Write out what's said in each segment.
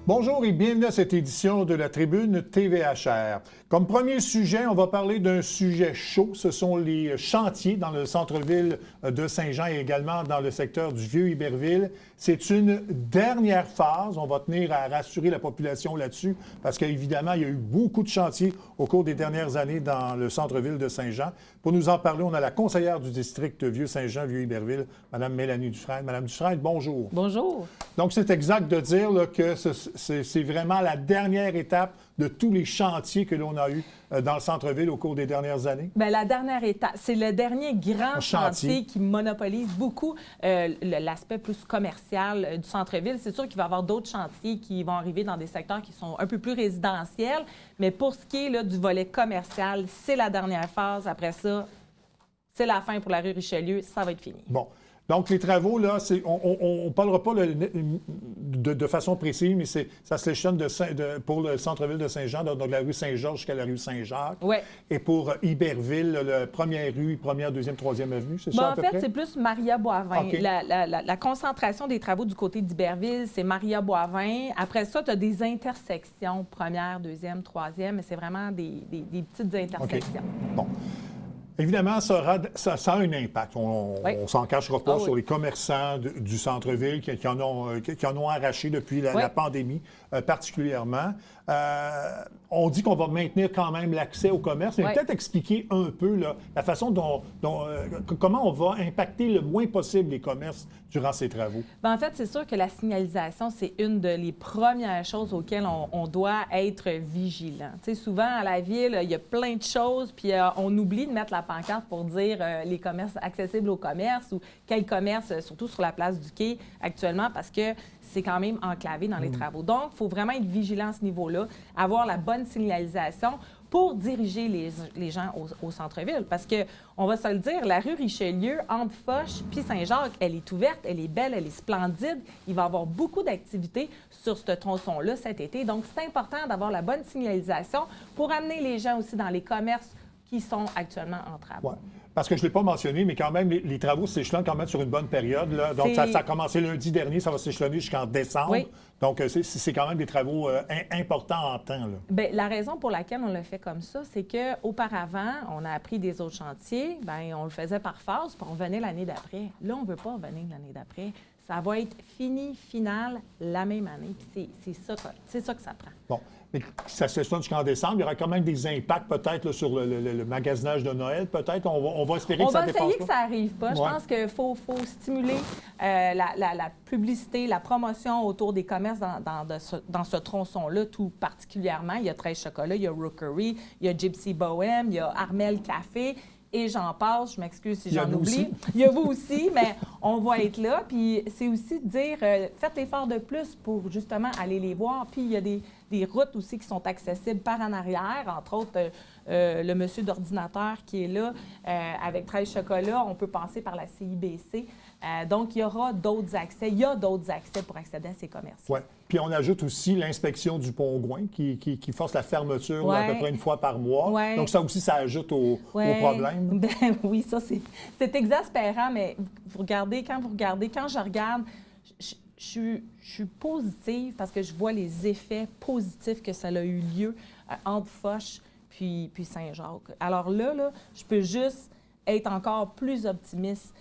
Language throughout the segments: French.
Bonjour et bienvenue à cette édition de la Tribune TVHR. Comme premier sujet, on va parler d'un sujet chaud. Ce sont les chantiers dans le centre-ville de Saint-Jean et également dans le secteur du Vieux-Iberville. C'est une dernière phase. On va tenir à rassurer la population là-dessus parce qu'évidemment, il y a eu beaucoup de chantiers au cours des dernières années dans le centre-ville de Saint-Jean. Pour nous en parler, on a la conseillère du district Vieux-Saint-Jean, Vieux-Iberville, Mme Mélanie Dufresne. Mme Dufresne, bonjour. Bonjour. Donc, c'est exact de dire là, que c'est vraiment la dernière étape de tous les chantiers que l'on a eus dans le centre-ville au cours des dernières années? Bien, la dernière étape, c'est le dernier grand chantier qui monopolise beaucoup l'aspect plus commercial du centre-ville. C'est sûr qu'il va y avoir d'autres chantiers qui vont arriver dans des secteurs qui sont un peu plus résidentiels, mais pour ce qui est là, du volet commercial, c'est la dernière phase. Après ça, c'est la fin pour la rue Richelieu, ça va être fini. Bon. Donc, les travaux, là, on ne parlera pas de façon précise, mais ça s'échelonne pour le centre-ville de Saint-Jean, donc de la rue Saint-Georges jusqu'à la rue Saint-Jacques. Oui. Et pour Iberville, la première rue, première, deuxième, troisième avenue, c'est ça à peu près? En fait, c'est plus Maria-Boivin. Okay. La concentration des travaux du côté d'Iberville, c'est Maria-Boivin. Après ça, tu as des intersections, première, deuxième, troisième, mais c'est vraiment des petites intersections. Okay. Bon. Évidemment, ça a un impact. On ne s'en cachera pas sur les commerçants du centre-ville qui en ont arraché depuis la pandémie, particulièrement. On dit qu'on va maintenir quand même l'accès au commerce, mais peut-être expliquer un peu là, la façon comment on va impacter le moins possible les commerces durant ces travaux. Bien, en fait, c'est sûr que la signalisation, c'est une des premières choses auxquelles on doit être vigilant. Tu sais, souvent, à la ville, il y a plein de choses, puis on oublie de mettre la pancarte pour dire les commerces accessibles au commerce ou quel commerce, surtout sur la place du Quai actuellement, parce que c'est quand même enclavé dans les travaux. Donc, il faut vraiment être vigilant à ce niveau-là, avoir la bonne signalisation pour diriger les gens au centre-ville. Parce que, on va se le dire, la rue Richelieu, entre Foch puis Saint-Jacques, elle est ouverte, elle est belle, elle est splendide. Il va y avoir beaucoup d'activités sur ce tronçon-là cet été. Donc, c'est important d'avoir la bonne signalisation pour amener les gens aussi dans les commerces qui sont actuellement en travaux. Ouais. Parce que je ne l'ai pas mentionné, mais quand même, les travaux s'échelonnent quand même sur une bonne période. Là. Donc, ça a commencé lundi dernier, ça va s'échelonner jusqu'en décembre. Oui. Donc, c'est quand même des travaux importants en temps. Là. Bien, la raison pour laquelle on le fait comme ça, c'est qu'auparavant, on a appris des autres chantiers, bien, on le faisait par phase, puis on revenait l'année d'après. Là, on ne veut pas revenir l'année d'après. Ça va être fini, final, la même année. Puis c'est ça que ça prend. Bon. Mais ça se fait jusqu'en décembre. Il y aura quand même des impacts peut-être là, sur le magasinage de Noël. Peut-être. On va espérer que ça dépasse pas. On va essayer que ça n'arrive pas. Je pense qu'il faut stimuler la publicité, la promotion autour des commerces dans ce tronçon-là, tout particulièrement. Il y a 13 Chocolats, il y a Rookery, il y a Gypsy Bohem, il y a Armel Café. Et j'en passe, je m'excuse si j'en oublie. Il y a vous aussi, mais on va être là. Puis c'est aussi de dire, faites l'effort de plus pour justement aller les voir. Puis il y a des routes aussi qui sont accessibles par en arrière, entre autres le monsieur d'ordinateur qui est là avec 13 Chocolats. On peut passer par la CIBC. Donc, il y aura d'autres accès. Il y a d'autres accès pour accéder à ces commerces. Oui. Puis on ajoute aussi l'inspection du pont-Gouin qui force la fermeture à peu près une fois par mois. Ouais. Donc, ça aussi, ça ajoute au problème. Bien, oui, ça, c'est exaspérant, mais quand je regarde, je suis positive parce que je vois les effets positifs que ça a eu lieu entre Foch puis Saint-Jacques. Alors là, je peux juste être encore plus optimiste.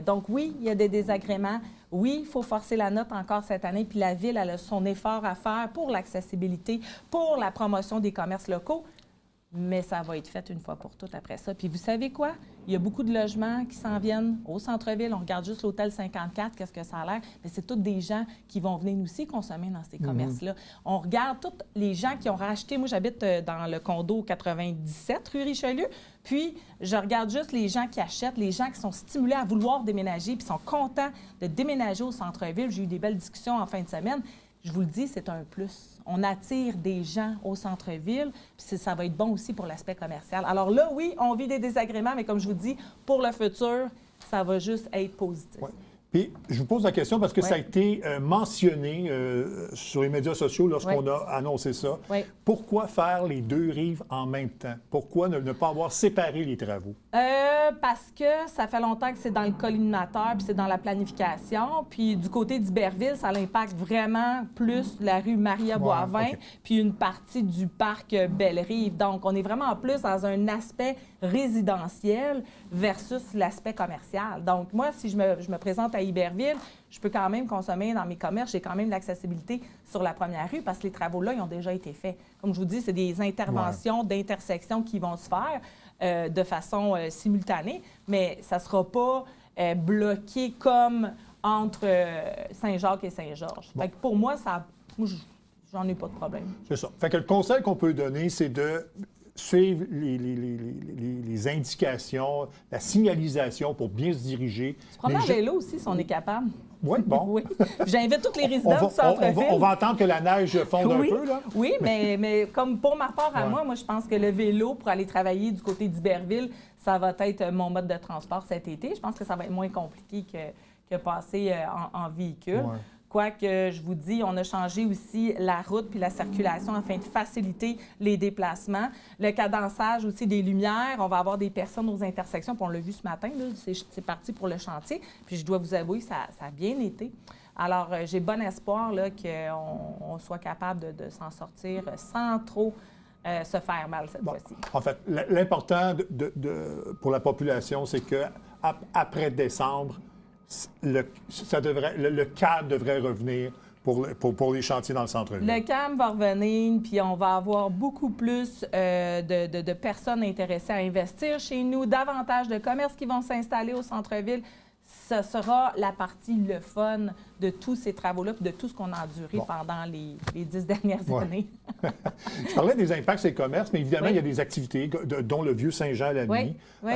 Donc oui, il y a des désagréments. Oui, il faut forcer la note encore cette année. Puis la Ville, elle a son effort à faire pour l'accessibilité, pour la promotion des commerces locaux. Mais ça va être fait une fois pour toutes après ça. Puis vous savez quoi? Il y a beaucoup de logements qui s'en viennent au centre-ville. On regarde juste l'Hôtel 54, qu'est-ce que ça a l'air? Mais c'est tous des gens qui vont venir aussi consommer dans ces commerces-là. On regarde tous les gens qui ont racheté. Moi, j'habite dans le condo 97, rue Richelieu. Puis, je regarde juste les gens qui achètent, les gens qui sont stimulés à vouloir déménager puis sont contents de déménager au centre-ville. J'ai eu des belles discussions en fin de semaine. Je vous le dis, c'est un plus. On attire des gens au centre-ville, puis ça va être bon aussi pour l'aspect commercial. Alors là, oui, on vit des désagréments, mais comme je vous dis, pour le futur, ça va juste être positif. Ouais. Puis, je vous pose la question parce que Oui. ça a été mentionné sur les médias sociaux lorsqu'on Oui. a annoncé ça. Oui. Pourquoi faire les deux rives en même temps? Pourquoi ne pas avoir séparé les travaux? Parce que ça fait longtemps que c'est dans le collimateur, puis c'est dans la planification. Puis du côté d'Iberville, ça impacte vraiment plus la rue Maria-Boivin, OK. puis une partie du parc Belle-Rive. Donc, on est vraiment en plus dans un aspect résidentiel versus l'aspect commercial. Donc, moi, si je me présente à Iberville, je peux quand même consommer dans mes commerces. J'ai quand même l'accessibilité sur la première rue parce que les travaux-là, ils ont déjà été faits. Comme je vous dis, c'est des interventions d'intersection qui vont se faire de façon simultanée, mais ça ne sera pas bloqué comme entre Saint-Jacques et Saint-Georges. Bon. Fait que pour moi, j'en ai pas de problème. C'est ça. Fait que le conseil qu'on peut donner, c'est de suivre les indications, la signalisation pour bien se diriger. Se promener Mais à vélo aussi, si on est capable. Oui, bon. Oui. J'invite tous les résidents du centre-ville. On va entendre que la neige fonde Oui, un peu, là. oui, mais comme pour ma part à Ouais. moi, je pense que le vélo pour aller travailler du côté d'Iberville, ça va être mon mode de transport cet été. Je pense que ça va être moins compliqué que passer en véhicule. Ouais. Quoique, je vous dis, on a changé aussi la route puis la circulation afin de faciliter les déplacements. Le cadençage aussi des lumières. On va avoir des personnes aux intersections. Puis on l'a vu ce matin, là, c'est parti pour le chantier. Puis je dois vous avouer, ça a bien été. Alors, j'ai bon espoir là, qu'on soit capable de s'en sortir sans trop se faire mal cette fois-ci. En fait, l'important pour la population, c'est que après décembre, le cadre devrait revenir pour les chantiers dans le centre-ville. Le CAM va revenir, puis on va avoir beaucoup plus de personnes intéressées à investir chez nous, davantage de commerces qui vont s'installer au centre-ville. Ce sera la partie le fun de tous ces travaux-là, puis de tout ce qu'on a enduré pendant les 10 dernières années. Je parlais des impacts sur les commerces, mais évidemment, il y a des activités, dont le vieux Saint-Jean à la nuit. Oui.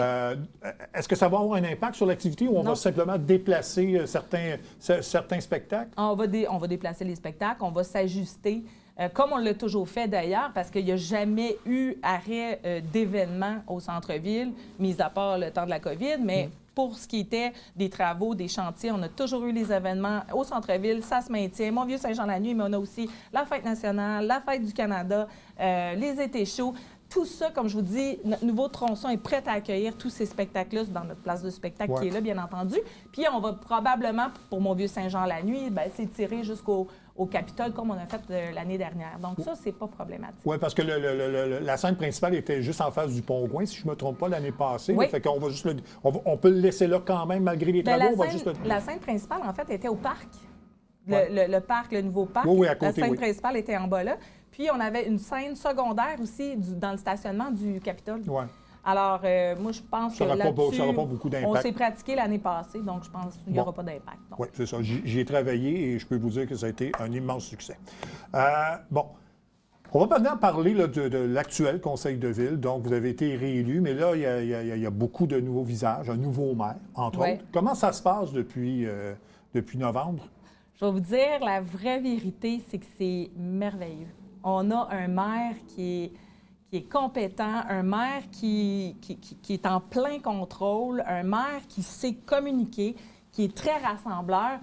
Est-ce que ça va avoir un impact sur l'activité ou on va simplement déplacer certains spectacles? On va déplacer les spectacles, on va s'ajuster, comme on l'a toujours fait d'ailleurs, parce qu'il n'y a jamais eu arrêt d'événements au centre-ville, mis à part le temps de la COVID, mais pour ce qui était des travaux, des chantiers, on a toujours eu les événements au centre-ville, ça se maintient. Mon vieux Saint-Jean-la-Nuit, mais on a aussi la Fête nationale, la Fête du Canada, les étés chauds. Tout ça, comme je vous dis, notre nouveau tronçon est prêt à accueillir tous ces spectacles-là dans notre place de spectacle qui est là, bien entendu. Puis on va probablement, pour mon vieux Saint-Jean-la-Nuit, s'étirer jusqu'au Capitole comme on a fait l'année dernière. Donc ça, c'est pas problématique. Oui, parce que la scène principale était juste en face du Pont-Gouin, si je ne me trompe pas, l'année passée. Oui. Là, fait qu'on va juste on peut le laisser là quand même, malgré les travaux. La scène principale, en fait, était au parc. Le parc, le nouveau parc. Oui, à côté, la scène principale était en bas là. Puis on avait une scène secondaire aussi dans le stationnement du Capitole. Oui. Alors, moi, je pense que ça n'aura là-dessus, pas beaucoup d'impact. on s'est pratiqué l'année passée, donc je pense qu'il n'y aura pas d'impact. Oui, c'est ça. J'y ai travaillé et je peux vous dire que ça a été un immense succès. On va maintenant parler là, de l'actuel conseil de ville. Donc, vous avez été réélu, mais là, il y a beaucoup de nouveaux visages, un nouveau maire, entre autres. Comment ça se passe depuis novembre? Je vais vous dire, la vraie vérité, c'est que c'est merveilleux. On a un maire qui est compétent, un maire qui est en plein contrôle, un maire qui sait communiquer, qui est très rassembleur.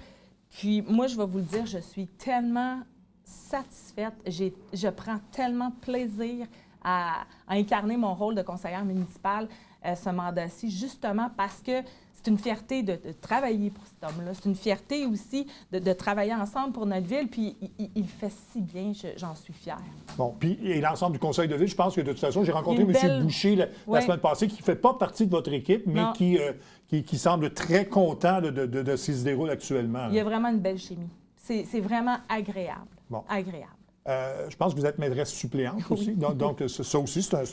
Puis moi, je vais vous le dire, je suis tellement satisfaite, je prends tellement de plaisir à incarner mon rôle de conseillère municipale ce mandat-ci, justement parce que c'est une fierté de travailler pour cet homme-là. C'est une fierté aussi de travailler ensemble pour notre ville, puis il fait si bien, j'en suis fière. Bon, puis et l'ensemble du conseil de ville, je pense que de toute façon, j'ai rencontré M. Boucher la semaine passée, qui ne fait pas partie de votre équipe, mais qui semble très content de ce qui se déroule actuellement. Il y a vraiment une belle chimie. C'est vraiment agréable. Bon. Agréable. Je pense que vous êtes maîtresse suppléante aussi. Donc, ça aussi, c'est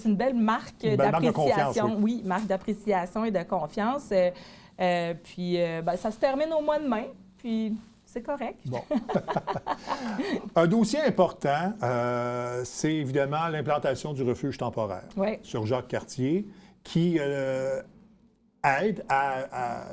une belle marque d'appréciation. Oui, marque d'appréciation et de confiance. Puis, ça se termine au mois de mai, puis c'est correct. Bon. Un dossier important, c'est évidemment l'implantation du refuge temporaire sur Jacques-Cartier, qui aide à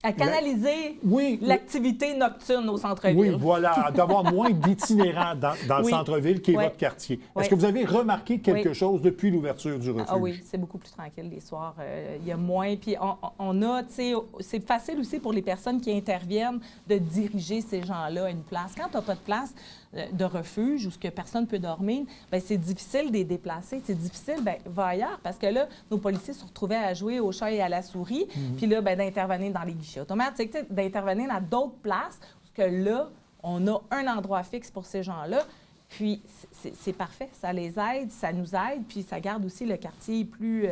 À canaliser l'activité nocturne au centre-ville. Oui, voilà, d'avoir moins d'itinérants dans le centre-ville qui est votre quartier. Est-ce que vous avez remarqué quelque chose depuis l'ouverture du refuge? Ah oui, c'est beaucoup plus tranquille les soirs. Il y a moins. Puis on a, tu sais, c'est facile aussi pour les personnes qui interviennent de diriger ces gens-là à une place. Quand tu n'as pas de place de refuge où personne ne peut dormir, bien, c'est difficile de les déplacer. C'est difficile, bien, va ailleurs, parce que là, nos policiers se retrouvaient à jouer au chat et à la souris, puis là, bien, d'intervenir dans les guichets automatiques, d'intervenir dans d'autres places, parce que là, on a un endroit fixe pour ces gens-là. Puis c'est parfait, ça les aide, ça nous aide, puis ça garde aussi le quartier plus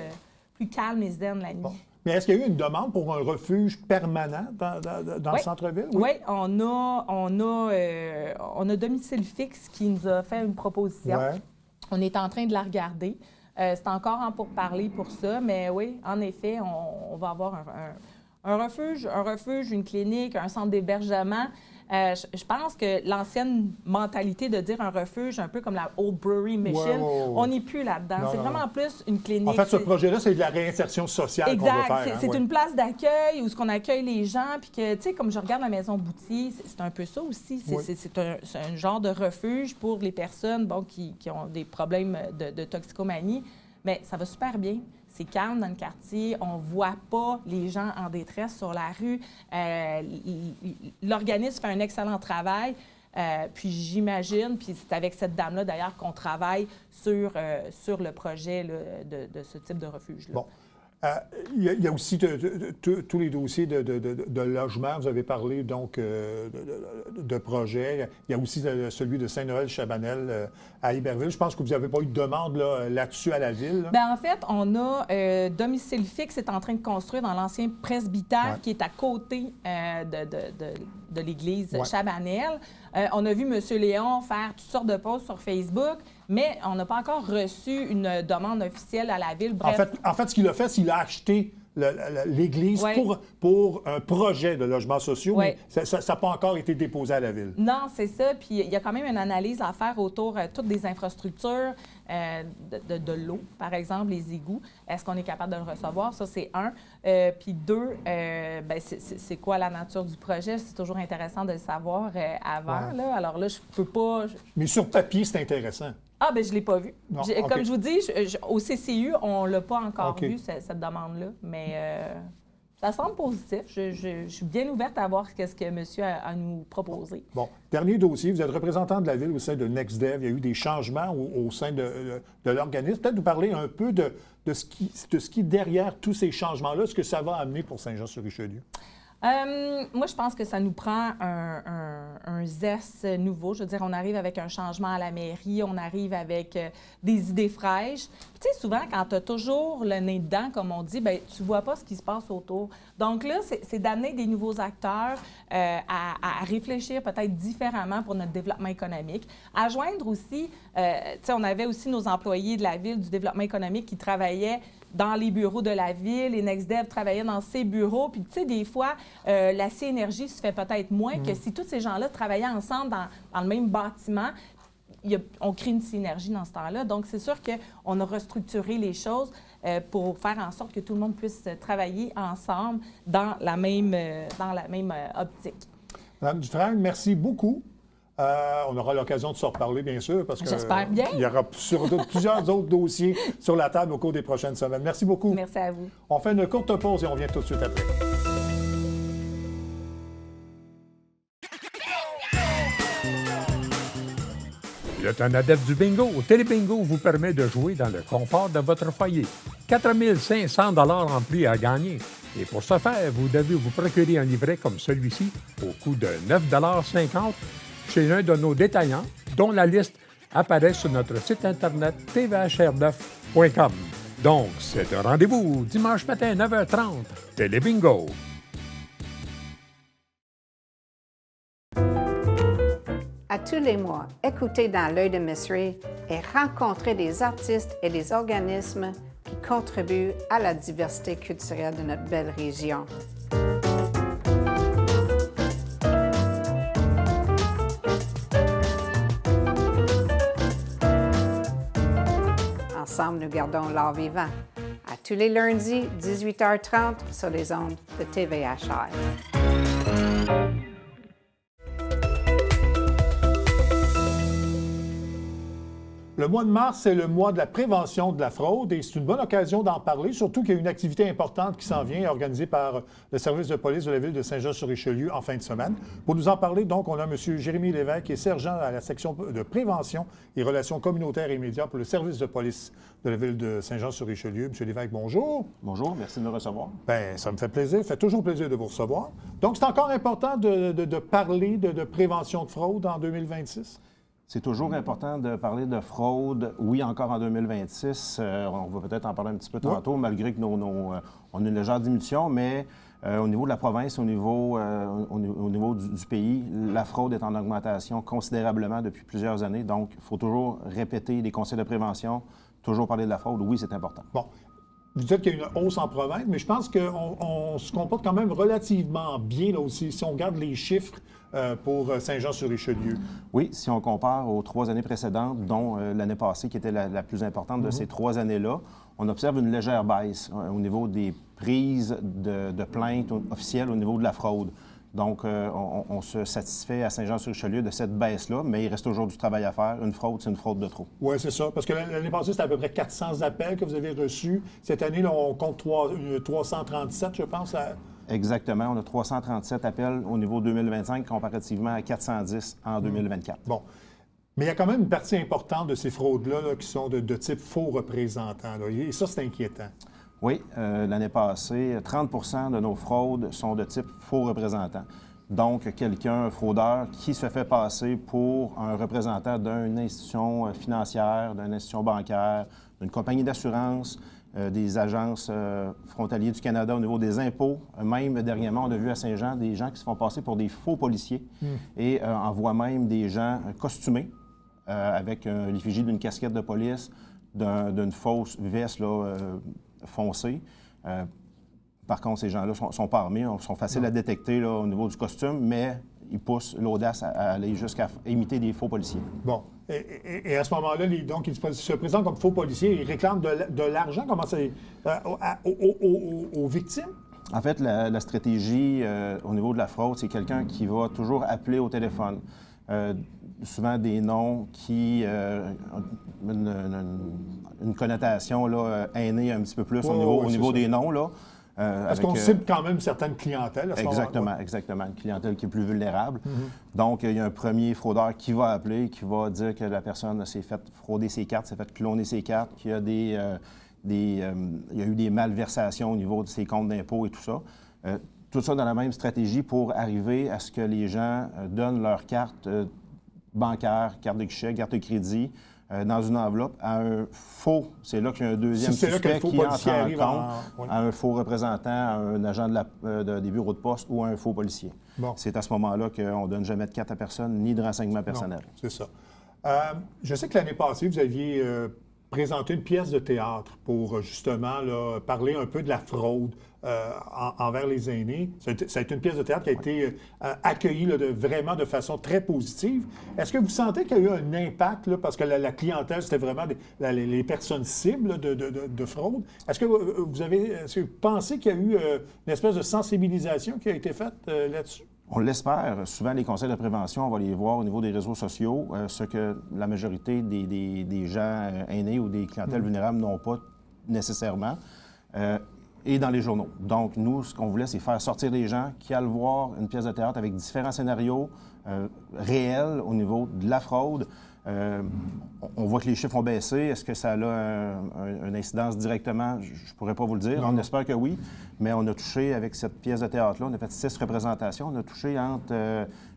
calme et zen la nuit. Bon. Mais est-ce qu'il y a eu une demande pour un refuge permanent dans le centre-ville? Oui, on a Domicile Fixe qui nous a fait une proposition. Ouais. On est en train de la regarder. C'est encore en pourparlers pour ça, mais oui, en effet, on va avoir un refuge, une clinique, un centre d'hébergement. Je pense que l'ancienne mentalité de dire un refuge, un peu comme la Old Brewery Mission, on n'est plus là-dedans. C'est vraiment plus une clinique. En fait, ce projet-là, c'est de la réinsertion sociale qu'on veut faire. Exact. C'est une place d'accueil où on accueille les gens. Puis que, tu sais, comme je regarde la Maison Bouty, c'est un peu ça aussi. C'est un genre de refuge pour les personnes qui ont des problèmes de toxicomanie. Mais ça va super bien. C'est calme dans le quartier, on ne voit pas les gens en détresse sur la rue. L'organisme fait un excellent travail. Puis j'imagine, puis c'est avec cette dame-là d'ailleurs qu'on travaille sur le projet là, de ce type de refuge-là. Bon. Il y a aussi tous les dossiers de logement. Vous avez parlé donc de projets. Il y a aussi celui de Saint-Noël-Chabanel à Iberville. Je pense que vous n'avez pas eu de demande là-dessus à la Ville. Là. Bien, en fait, on a Domicile Fixe est en train de construire dans l'ancien presbytère qui est à côté de l'église Chabanel. On a vu M. Léon faire toutes sortes de posts sur Facebook, mais on n'a pas encore reçu une demande officielle à la Ville. Bref. En fait, ce qu'il a fait, c'est qu'il a acheté l'église pour un projet de logements sociaux, mais ça n'a pas encore été déposé à la Ville. Non, c'est ça. Puis il y a quand même une analyse à faire autour de toutes des infrastructures, de l'eau, par exemple, les égouts. Est-ce qu'on est capable de le recevoir? Ça, c'est un. Puis deux, c'est quoi la nature du projet? C'est toujours intéressant de le savoir avant. Là. Alors là, je peux pas... Mais sur papier, c'est intéressant. Ah, bien, je ne l'ai pas vu. Non, comme je vous dis, au CCU, on ne l'a pas encore vu, cette demande-là. Mais ça semble positif. Je suis bien ouverte à voir ce que monsieur a à nous proposer. Bon. Dernier dossier. Vous êtes représentant de la Ville au sein de NextDev. Il y a eu des changements au sein de l'organisme. Peut-être nous parler un peu de ce qui, derrière tous ces changements-là, ce que ça va amener pour Saint-Jean-sur-Richelieu. Moi, je pense que ça nous prend un zeste nouveau. Je veux dire, on arrive avec un changement à la mairie, on arrive avec des idées fraîches. Puis, tu sais, souvent, quand tu as toujours le nez dedans, comme on dit, bien, tu vois pas ce qui se passe autour. Donc là, c'est d'amener des nouveaux acteurs à réfléchir peut-être différemment pour notre développement économique. À joindre aussi, tu sais, on avait aussi nos employés de la Ville du développement économique qui travaillaient dans les bureaux de la Ville, et NextDev travaillait dans ces bureaux. Puis, tu sais, des fois, la synergie se fait peut-être moins que si tous ces gens-là travaillaient ensemble dans le même bâtiment. On crée une synergie dans ce temps-là. Donc, c'est sûr qu'on a restructuré les choses pour faire en sorte que tout le monde puisse travailler ensemble dans la même optique. Mme Dufresne, merci beaucoup. On aura l'occasion de se reparler, bien sûr, parce que j'espère bien. Il y aura plusieurs autres dossiers sur la table au cours des prochaines semaines. Merci beaucoup. Merci à vous. On fait une courte pause et on revient tout de suite après. Vous êtes un adepte du bingo? Télébingo vous permet de jouer dans le confort de votre foyer. 4 500 $ en prix à gagner. Et pour ce faire, vous devez vous procurer un livret comme celui-ci au coût de 9,50 $ chez un de nos détaillants, dont la liste apparaît sur notre site Internet tvhr9.com. Donc, c'est un rendez-vous dimanche matin 9h30. Télébingo. À tous les mois, écoutez Dans l'œil de Miss Ray et rencontrez des artistes et des organismes qui contribuent à la diversité culturelle de notre belle région. Ensemble, nous gardons l'art vivant. À tous les lundis, 18h30, sur les ondes de TVHR. Le mois de mars, c'est le mois de la prévention de la fraude et c'est une bonne occasion d'en parler, surtout qu'il y a une activité importante qui s'en vient, organisée par le service de police de la ville de Saint-Jean-sur-Richelieu en fin de semaine. Pour nous en parler, donc, on a M. Jérémy Lévesque, qui est sergent à la section de prévention et relations communautaires et médias pour le service de police de la ville de Saint-Jean-sur-Richelieu. M. Lévesque, bonjour. Bonjour, merci de me recevoir. Bien, ça me fait plaisir, ça fait toujours plaisir de vous recevoir. Donc, c'est encore important de parler de prévention de fraude en 2026? C'est toujours important de parler de fraude, oui, encore en 2026. On va peut-être en parler un petit peu tantôt, malgré que on a une légère diminution, mais au niveau de la province, au niveau du pays, la fraude est en augmentation considérablement depuis plusieurs années. Donc, il faut toujours répéter les conseils de prévention, toujours parler de la fraude. Oui, c'est important. Bon. Vous dites qu'il y a une hausse en province, mais je pense qu'on se comporte quand même relativement bien là aussi, si on regarde les chiffres pour Saint-Jean-sur-Richelieu. Oui, si on compare aux 3 années précédentes, dont l'année passée, qui était la plus importante de ces 3 années-là, on observe une légère baisse au niveau des prises de plaintes officielles au niveau de la fraude. Donc, on se satisfait à Saint-Jean-sur-Richelieu de cette baisse-là, mais il reste toujours du travail à faire. Une fraude, c'est une fraude de trop. Oui, c'est ça. Parce que l'année passée, c'était à peu près 400 appels que vous avez reçus. Cette année, là, on compte 337, je pense. Exactement. On a 337 appels au niveau 2025, comparativement à 410 en 2024. Bon. Mais il y a quand même une partie importante de ces fraudes-là là, qui sont de type faux représentants. Là. Et ça, c'est inquiétant. Oui, l'année passée, 30 de nos fraudes sont de type faux représentant. Donc, quelqu'un, un fraudeur, qui se fait passer pour un représentant d'une institution financière, d'une institution bancaire, d'une compagnie d'assurance, des agences frontalières du Canada au niveau des impôts. Même dernièrement, on a vu à Saint-Jean des gens qui se font passer pour des faux policiers et envoient même des gens costumés avec l'effigie d'une casquette de police, d'une fausse veste là, foncée. Par contre, ces gens-là sont pas armés, sont faciles à détecter là, au niveau du costume, mais ils poussent l'audace à aller jusqu'à imiter des faux policiers. Bon. Et à ce moment-là, donc, ils se présentent comme faux policiers, ils réclament de l'argent, comment c'est, aux victimes? En fait, la stratégie au niveau de la fraude, c'est quelqu'un qui va toujours appeler au téléphone. Souvent des noms qui ont une connotation là, hainée un petit peu plus au niveau des noms. Là, parce qu'on cible quand même certaines clientèles à ce moment-là. Exactement. Une clientèle qui est plus vulnérable. Donc, il y a un premier fraudeur qui va appeler, qui va dire que la personne s'est fait frauder ses cartes, s'est fait cloner ses cartes, qu'il y a il y a eu des malversations au niveau de ses comptes d'impôts et tout ça. Tout ça dans la même stratégie pour arriver à ce que les gens donnent leurs cartes bancaires, carte de guichet, carte de crédit, dans une enveloppe à un faux, c'est là qu'il y a un deuxième suspect qui entre en compte, à un faux représentant, à un agent des bureaux de poste ou à un faux policier. Bon. C'est à ce moment-là qu'on ne donne jamais de carte à personne ni de renseignements personnels. Non, c'est ça. Je sais que l'année passée, vous aviez présenté une pièce de théâtre pour justement là, parler un peu de la fraude envers les aînés. Ça a été une pièce de théâtre qui a été accueillie là, vraiment de façon très positive. Est-ce que vous sentez qu'il y a eu un impact, là, parce que la clientèle, c'était vraiment les personnes cibles de fraude? Est-ce que vous pensez qu'il y a eu une espèce de sensibilisation qui a été faite là-dessus? On l'espère. Souvent, les conseils de prévention, on va les voir au niveau des réseaux sociaux, ce que la majorité des gens aînés ou des clientèles vulnérables n'ont pas nécessairement, et dans les journaux. Donc, nous, ce qu'on voulait, c'est faire sortir les gens qui allent voir une pièce de théâtre avec différents scénarios réels au niveau de la fraude. On voit que les chiffres ont baissé. Est-ce que ça a une incidence directement? Je ne pourrais pas vous le dire. On espère que oui, mais on a touché, avec cette pièce de théâtre-là, on a fait 6 représentations. On a touché entre,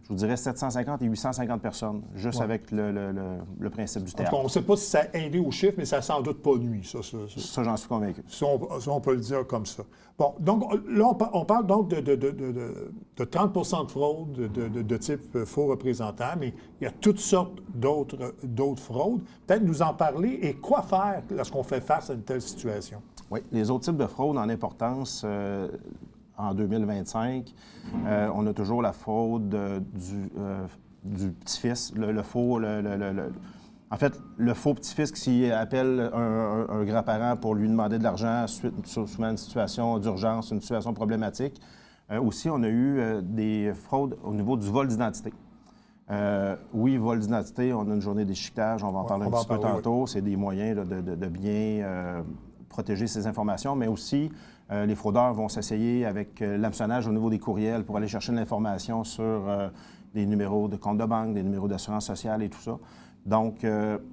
je vous dirais, 750 et 850 personnes, juste avec le principe du théâtre. On ne sait pas si ça a aidé aux chiffres, mais ça n'a sans doute pas nuit, ça. Ça, j'en suis convaincu. Ça, on peut le dire comme ça. Bon, donc là, on parle donc de 30 de fraude de type faux représentant, mais il y a toutes sortes d'autres fraudes. Peut-être nous en parler et quoi faire lorsqu'on fait face à une telle situation? Oui, les autres types de fraude en importance, en 2025, on a toujours la fraude du petit-fils, le faux, En fait, le faux petit-fils qui appelle un grand-parent pour lui demander de l'argent suite souvent à une situation d'urgence, une situation problématique. Aussi, on a eu des fraudes au niveau du vol d'identité. Oui, vol d'identité, on a une journée d'échiquetage, on va en parler un petit peu tantôt. C'est des moyens là, de bien protéger ces informations, mais aussi les fraudeurs vont s'essayer avec l'hameçonnage au niveau des courriels pour aller chercher de l'information sur des numéros de compte de banque, des numéros d'assurance sociale et tout ça. Donc,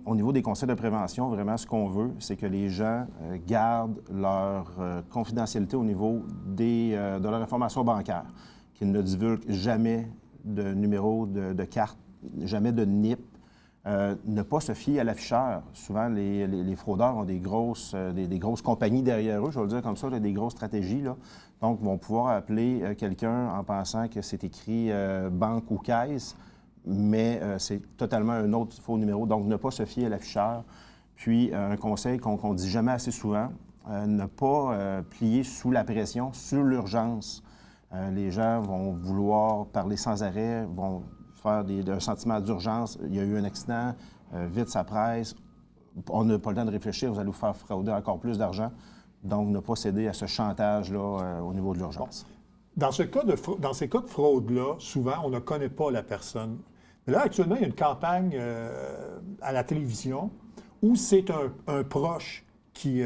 au niveau des conseils de prévention, vraiment, ce qu'on veut, c'est que les gens gardent leur confidentialité au niveau de leur information bancaire, qu'ils ne divulguent jamais de numéro de carte, jamais de NIP, ne pas se fier à l'afficheur. Souvent, les fraudeurs ont des grosses compagnies derrière eux, je vais le dire comme ça, là, des grosses stratégies, là. Donc, vont pouvoir appeler quelqu'un en pensant que c'est écrit banque ou caisse, mais c'est totalement un autre faux numéro. Donc, ne pas se fier à l'afficheur. Puis, un conseil qu'on ne dit jamais assez souvent, ne pas plier sous la pression, sur l'urgence. Les gens vont vouloir parler sans arrêt, vont faire un sentiment d'urgence. Il y a eu un accident, vite ça presse, on n'a pas le temps de réfléchir, vous allez vous faire frauder encore plus d'argent. Donc, ne pas céder à ce chantage-là au niveau de l'urgence. Bon. Dans ces cas de fraude-là, souvent, on ne connaît pas la personne. Mais là, actuellement, il y a une campagne à la télévision où c'est un proche qui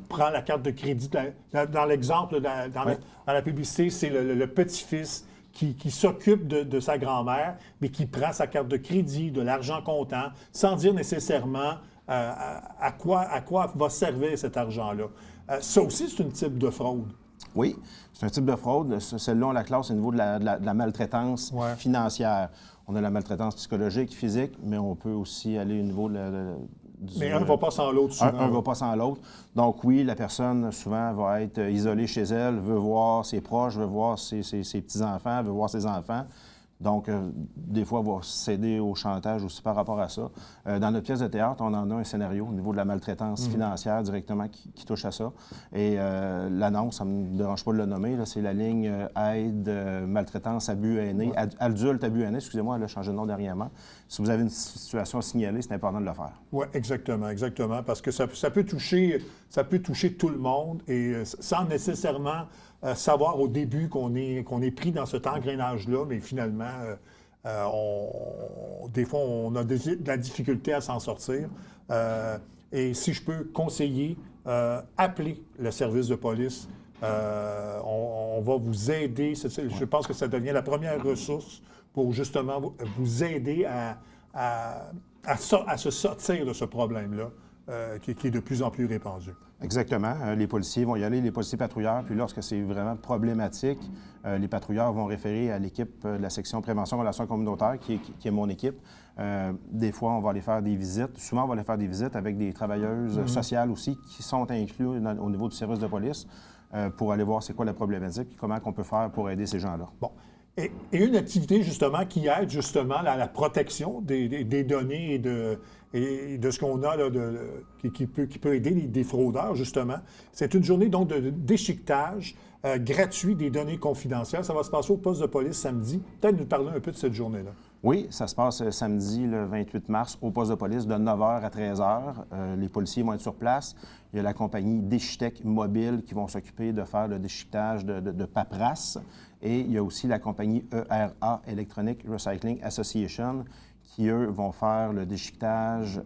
prend la carte de crédit. Dans l'exemple, dans la publicité, c'est le petit-fils qui s'occupe de sa grand-mère, mais qui prend sa carte de crédit, de l'argent comptant, sans dire nécessairement à quoi va servir cet argent-là. Ça aussi, c'est un type de fraude. Oui, c'est un type de fraude. Celle-là, on la classe au niveau de la maltraitance financière. On a la maltraitance psychologique, physique, mais on peut aussi aller au niveau mais un ne va pas sans l'autre souvent. Un ne va pas sans l'autre. Donc oui, la personne, souvent, va être isolée chez elle, veut voir ses proches, veut voir ses petits-enfants, veut voir ses enfants. Donc, des fois, on va céder au chantage aussi par rapport à ça. Dans notre pièce de théâtre, on en a un scénario au niveau de la maltraitance financière directement qui touche à ça. Et l'annonce, ça ne me dérange pas de le nommer, là, c'est la ligne aide, maltraitance, abus haineux, adulte, abus haineux, excusez-moi, elle a changé de nom dernièrement. Si vous avez une situation à signaler, c'est important de le faire. Oui, exactement, parce que ça peut toucher tout le monde et sans nécessairement savoir au début qu'on est pris dans cet engrenage-là, mais finalement, des fois, on a de la difficulté à s'en sortir. Et si je peux conseiller, appelez le service de police. On va vous aider. Je pense que ça devient la première ressource pour justement vous aider à se sortir de ce problème-là. Qui est de plus en plus répandu. Exactement. Les policiers vont y aller, les policiers patrouilleurs, puis lorsque c'est vraiment problématique, les patrouilleurs vont référer à l'équipe de la section prévention relations communautaires, qui est mon équipe. Des fois, on va aller faire des visites. Souvent, on va aller faire des visites avec des travailleuses sociales aussi qui sont inclus au niveau du service de police pour aller voir c'est quoi la problématique et comment on peut faire pour aider ces gens-là. Bon. Et une activité, justement, qui aide justement à la protection des données et de ce qu'on a là, qui peut aider des fraudeurs, justement. C'est une journée donc de déchiquetage gratuit des données confidentielles. Ça va se passer au poste de police samedi. Peut-être nous parler un peu de cette journée-là. Oui, ça se passe samedi, le 28 mars, au poste de police, de 9h à 13h. Les policiers vont être sur place. Il y a la compagnie Déchiquetec Mobile qui vont s'occuper de faire le déchiquetage de paperasse. Et il y a aussi la compagnie ERA, Electronic Recycling Association, qui, eux, vont faire le déchiquetage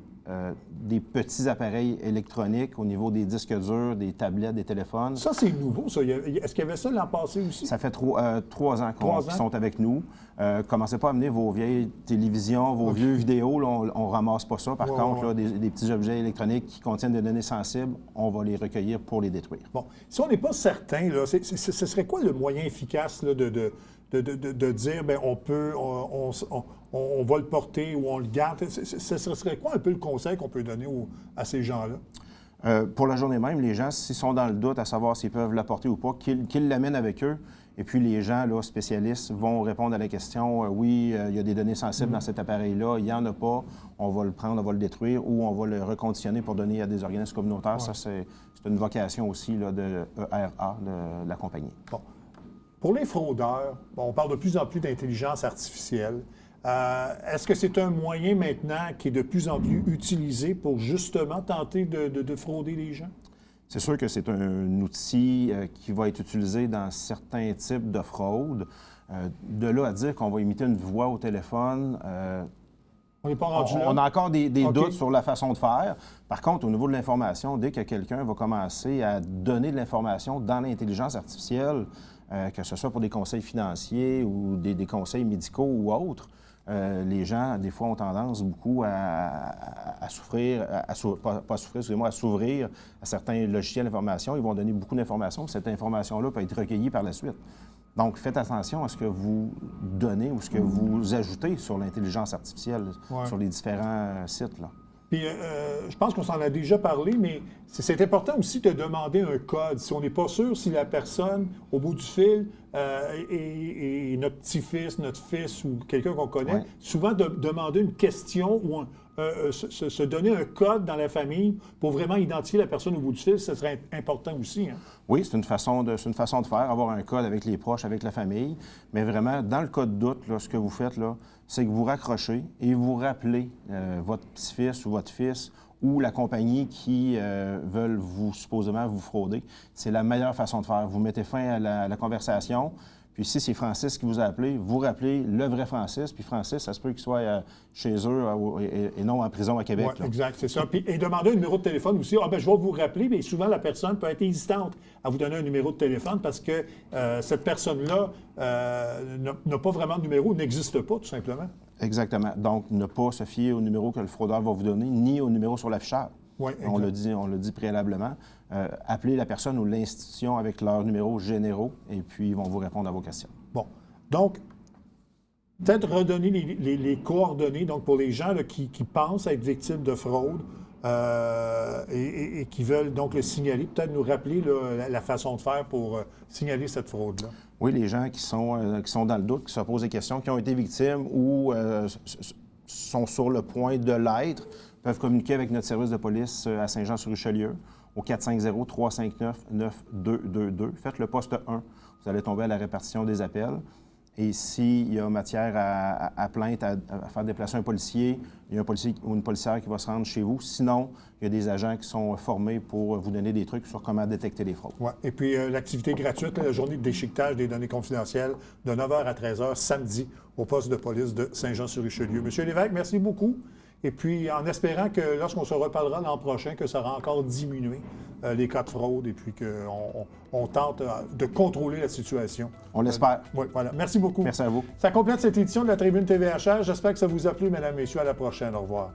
des petits appareils électroniques au niveau des disques durs, des tablettes, des téléphones. Ça, c'est nouveau, ça. Est-ce qu'il y avait ça l'an passé aussi? Ça fait 3 ans qu'ils sont avec nous. Commencez pas à amener vos vieilles télévisions, vos vieux vidéos. Là, on ramasse pas ça. Par contre, là, des petits objets électroniques qui contiennent des données sensibles, on va les recueillir pour les détruire. Bon. Si on n'est pas certain, là, ce serait quoi le moyen efficace là, de dire, bien, on va le porter ou on le garde? Ce serait quoi un peu le conseil qu'on peut donner à ces gens-là? Pour la journée même, les gens, s'ils sont dans le doute à savoir s'ils peuvent l'apporter ou pas, qu'ils l'amènent avec eux. Et puis, les gens là, spécialistes vont répondre à la question, oui, il y a des données sensibles dans cet appareil-là, il n'y en a pas, on va le prendre, on va le détruire ou on va le reconditionner pour donner à des organismes communautaires. Ouais. Ça, c'est une vocation aussi là, de ERA, de la compagnie. Bon. Pour les fraudeurs, on parle de plus en plus d'intelligence artificielle. Est-ce que c'est un moyen maintenant qui est de plus en plus utilisé pour justement tenter de frauder les gens? C'est sûr que c'est un outil qui va être utilisé dans certains types de fraudes. De là à dire qu'on va imiter une voix au téléphone, On n'est pas rendu là? on a encore des OK. doutes sur la façon de faire. Par contre, au niveau de l'information, dès que quelqu'un va commencer à donner de l'information dans l'intelligence artificielle, que ce soit pour des conseils financiers ou des conseils médicaux ou autres, les gens, des fois, ont tendance beaucoup à souffrir, pas à souffrir, excusez-moi, à s'ouvrir à certains logiciels d'information. Ils vont donner beaucoup d'informations. Cette information-là peut être recueillie par la suite. Donc, faites attention à ce que vous donnez ou ce que vous ajoutez sur l'intelligence artificielle, Ouais. sur les différents sites, là. Puis, je pense qu'on s'en a déjà parlé, mais c'est important aussi de demander un code. Si on n'est pas sûr si la personne, au bout du fil, est notre petit-fils, notre fils ou quelqu'un qu'on connaît, Ouais. souvent de demander une question ou se donner un code dans la famille pour vraiment identifier la personne au bout du fil, ce serait important aussi. Hein? Oui, c'est une façon de faire, avoir un code avec les proches, avec la famille. Mais vraiment, dans le cas de doute, là, ce que vous faites, là, c'est que vous raccrochez et vous rappelez votre petit-fils ou votre fils ou la compagnie qui veulent supposément vous frauder. C'est la meilleure façon de faire. Vous mettez fin à la conversation. Puis si c'est Francis qui vous a appelé, vous rappelez le vrai Francis. Puis Francis, ça se peut qu'il soit chez eux et non en prison à Québec. Oui, exact, c'est ça. Puis, et demander un numéro de téléphone aussi. Ah, ben, je vais vous rappeler, mais souvent, la personne peut être hésitante à vous donner un numéro de téléphone parce que cette personne-là n'a pas vraiment de numéro, n'existe pas, tout simplement. Exactement. Donc, ne pas se fier au numéro que le fraudeur va vous donner, ni au numéro sur l'affichage. Oui, On l'a dit préalablement. Appelez la personne ou l'institution avec leurs numéros généraux et puis ils vont vous répondre à vos questions. Bon. Donc, peut-être redonner les coordonnées donc pour les gens là, qui pensent être victimes de fraude et qui veulent donc le signaler. Peut-être nous rappeler là, la façon de faire pour signaler cette fraude-là. Oui, les gens qui sont dans le doute, qui se posent des questions, qui ont été victimes ou sont sur le point de l'être, peuvent communiquer avec notre service de police à Saint-Jean-sur-Richelieu au 450-359-9222. Faites le poste 1. Vous allez tomber à la répartition des appels. Et s'il y a matière à plainte, à faire déplacer un policier, il y a un policier ou une policière qui va se rendre chez vous. Sinon, il y a des agents qui sont formés pour vous donner des trucs sur comment détecter les fraudes. Ouais. Et puis, l'activité gratuite, la journée de déchiquetage des données confidentielles, de 9h à 13h, samedi, au poste de police de Saint-Jean-sur-Richelieu. Monsieur Lévesque, merci beaucoup. Et puis, en espérant que lorsqu'on se reparlera l'an prochain, que ça aura encore diminué les cas de fraude et puis qu'on tente de contrôler la situation. On l'espère. Oui, voilà. Merci beaucoup. Merci à vous. Ça complète cette édition de la Tribune TVHR. J'espère que ça vous a plu, mesdames, messieurs. À la prochaine. Au revoir.